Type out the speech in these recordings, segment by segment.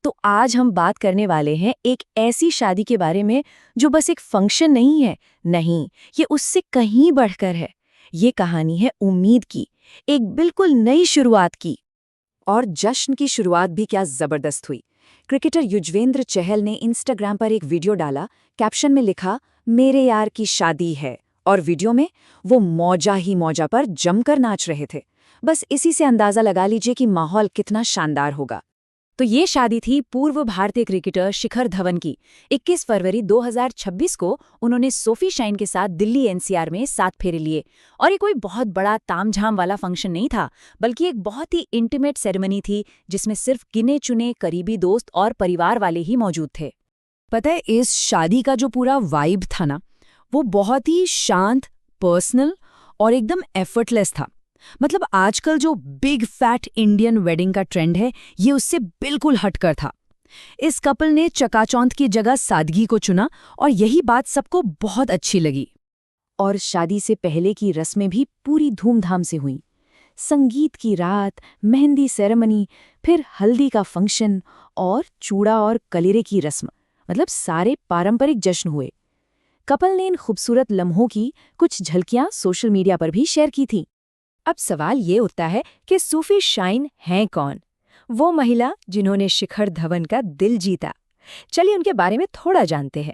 तो आज हम बात करने वाले हैं एक ऐसी शादी के बारे में जो बस एक फंक्शन नहीं है। नहीं, ये उससे कहीं बढ़कर है। ये कहानी है उम्मीद की, एक बिल्कुल नई शुरुआत की। और जश्न की शुरुआत भी क्या जबरदस्त हुई। क्रिकेटर युजवेंद्र चहल ने इंस्टाग्राम पर एक वीडियो डाला, कैप्शन में लिखा, मेरे यार की शादी है। और वीडियो में वो मौजा ही मौजा पर जमकर नाच रहे थे। बस इसी से अंदाजा लगा लीजिए कि माहौल कितना शानदार होगा। तो ये शादी थी पूर्व भारतीय क्रिकेटर शिखर धवन की। 21 फरवरी 2026 को उन्होंने सोफी शाइन के साथ दिल्ली एनसीआर में 7 फेरे लिए। और ये कोई बहुत बड़ा तामझाम वाला फंक्शन नहीं था, बल्कि एक बहुत ही इंटीमेट सेरेमनी थी जिसमें सिर्फ गिने चुने करीबी दोस्त और परिवार वाले ही मौजूद थे। पता है, इस शादी का जो पूरा वाइब था ना, वो बहुत ही शांत, पर्सनल और एकदम एफर्टलेस था। मतलब आजकल जो बिग फैट इंडियन वेडिंग का ट्रेंड है, ये उससे बिल्कुल हटकर था। इस कपल ने चकाचौंध की जगह सादगी को चुना और यही बात सबको बहुत अच्छी लगी। और शादी से पहले की रस्में भी पूरी धूमधाम से हुईं। संगीत की रात, मेहंदी सेरेमनी, फिर हल्दी का फंक्शन और चूड़ा और कलीरे की रस्म, मतलब सारे पारंपरिक जश्न हुए। कपल ने इन खूबसूरत लम्हों की कुछ झलकियां सोशल मीडिया पर भी शेयर की थी। अब सवाल ये उठता है कि सोफी शाइन हैं कौन? वो महिला जिन्होंने शिखर धवन का दिल जीता। चलिए उनके बारे में थोड़ा जानते हैं।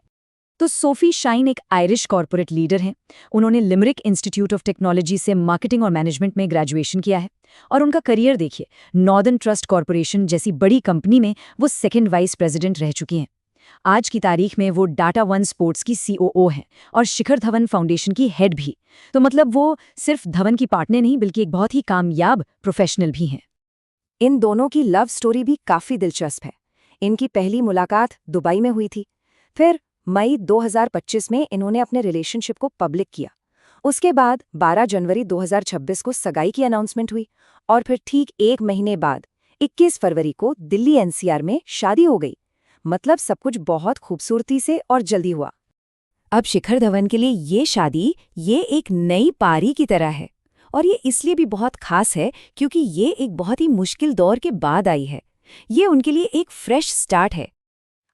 तो सोफी शाइन एक आयरिश कॉर्पोरेट लीडर हैं। उन्होंने लिमरिक इंस्टीट्यूट ऑफ टेक्नोलॉजी से मार्केटिंग और मैनेजमेंट में ग्रेजुएशन किया है। और उनका करियर देखिए, नॉर्दर्न ट्रस्ट कॉर्पोरेशन जैसी बड़ी कंपनी में वो सेकंड वाइस प्रेसिडेंट रह चुकी हैं। आज की तारीख में वो डाटा वन स्पोर्ट्स की सीओओ हैं और शिखर धवन फाउंडेशन की हेड भी। तो मतलब वो सिर्फ धवन की पार्टनर नहीं, बल्कि एक बहुत ही कामयाब प्रोफेशनल भी हैं। इन दोनों की लव स्टोरी भी काफी दिलचस्प है। इनकी पहली मुलाकात दुबई में हुई थी। फिर मई 2025 में इन्होंने अपने रिलेशनशिप को पब्लिक किया। उसके बाद 12 जनवरी 2026 को सगाई की अनाउंसमेंट हुई और फिर ठीक 1 महीने बाद 21 फरवरी को दिल्ली एनसीआर में शादी हो गई। मतलब सब कुछ बहुत खूबसूरती से और जल्दी हुआ। अब शिखर धवन के लिए ये शादी ये एक नई पारी की तरह है। और ये इसलिए भी बहुत खास है क्योंकि ये एक बहुत ही मुश्किल दौर के बाद आई है। ये उनके लिए एक फ्रेश स्टार्ट है।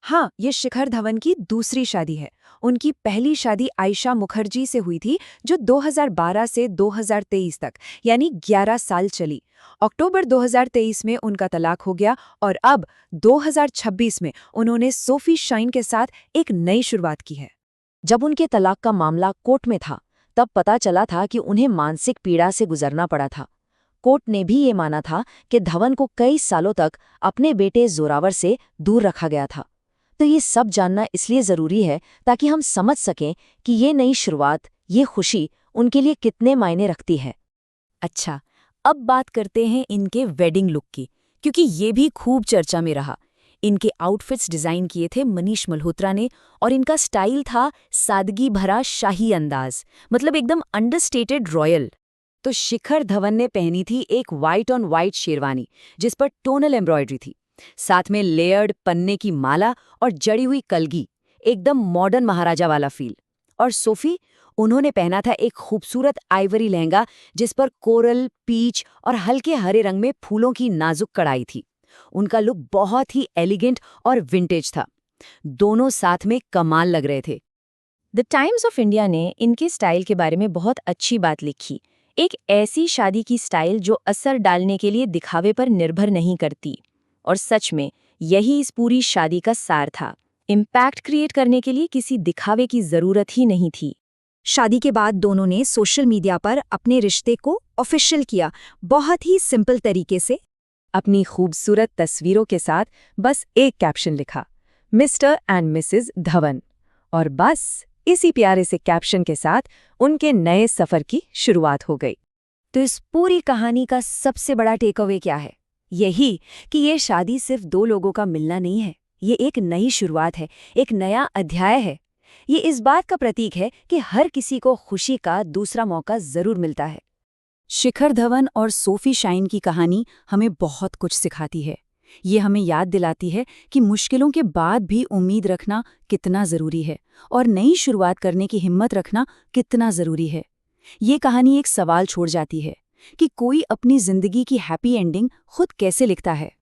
हाँ, ये शिखर धवन की दूसरी शादी है। उनकी पहली शादी आयशा मुखर्जी से हुई थी, जो 2012 से 2023 तक यानी 11 साल चली। अक्टूबर 2023 में उनका तलाक हो गया और अब 2026 में उन्होंने सोफी शाइन के साथ एक नई शुरुआत की है। जब उनके तलाक का मामला कोर्ट में था, तब पता चला था कि उन्हें मानसिक पीड़ा से गुजरना पड़ा था। कोर्ट ने भी ये माना था कि धवन को कई सालों तक अपने बेटे जोरावर से दूर रखा गया था। तो ये सब जानना इसलिए ज़रूरी है ताकि हम समझ सकें कि ये नई शुरुआत, ये खुशी उनके लिए कितने मायने रखती है। अच्छा, अब बात करते हैं इनके वेडिंग लुक की, क्योंकि ये भी खूब चर्चा में रहा। इनके आउटफिट्स डिज़ाइन किए थे मनीष मल्होत्रा ने और इनका स्टाइल था सादगी भरा शाही अंदाज, मतलब एकदम अंडरस्टेटेड रॉयल। तो शिखर धवन ने पहनी थी एक वाइट ऑन वाइट शेरवानी जिस पर टोनल एम्ब्रॉयडरी थी, साथ में लेयर्ड पन्ने की माला और जड़ी हुई कलगी, एकदम मॉडर्न महाराजा वाला फील। और सोफी, उन्होंने पहना था एक खूबसूरत आइवरी लहंगा जिस पर कोरल, पीच और हल्के हरे रंग में फूलों की नाजुक कढ़ाई थी। उनका लुक बहुत ही एलिगेंट और विंटेज था। दोनों साथ में कमाल लग रहे थे। द टाइम्स ऑफ इंडिया ने इनके स्टाइल के बारे में बहुत अच्छी बात लिखी। एक ऐसी शादी की स्टाइल जो असर डालने के लिए दिखावे पर निर्भर नहीं करती। और सच में यही इस पूरी शादी का सार था। इम्पैक्ट क्रिएट करने के लिए किसी दिखावे की जरूरत ही नहीं थी। शादी के बाद दोनों ने सोशल मीडिया पर अपने रिश्ते को ऑफिशियल किया, बहुत ही सिंपल तरीके से। अपनी खूबसूरत तस्वीरों के साथ बस एक कैप्शन लिखा, मिस्टर एंड मिसेस धवन। और बस इसी प्यारे से कैप्शन के साथ उनके नए सफर की शुरुआत हो गई। तो इस पूरी कहानी का सबसे बड़ा टेकअवे क्या है? यही कि ये शादी सिर्फ दो लोगों का मिलना नहीं है, ये एक नई शुरुआत है, एक नया अध्याय है। ये इस बात का प्रतीक है कि हर किसी को खुशी का दूसरा मौका जरूर मिलता है। शिखर धवन और सोफी शाइन की कहानी हमें बहुत कुछ सिखाती है। ये हमें याद दिलाती है कि मुश्किलों के बाद भी उम्मीद रखना कितना ज़रूरी है और नई शुरुआत करने की हिम्मत रखना कितना ज़रूरी है। ये कहानी एक सवाल छोड़ जाती है कि कोई अपनी ज़िंदगी की हैप्पी एंडिंग खुद कैसे लिखता है।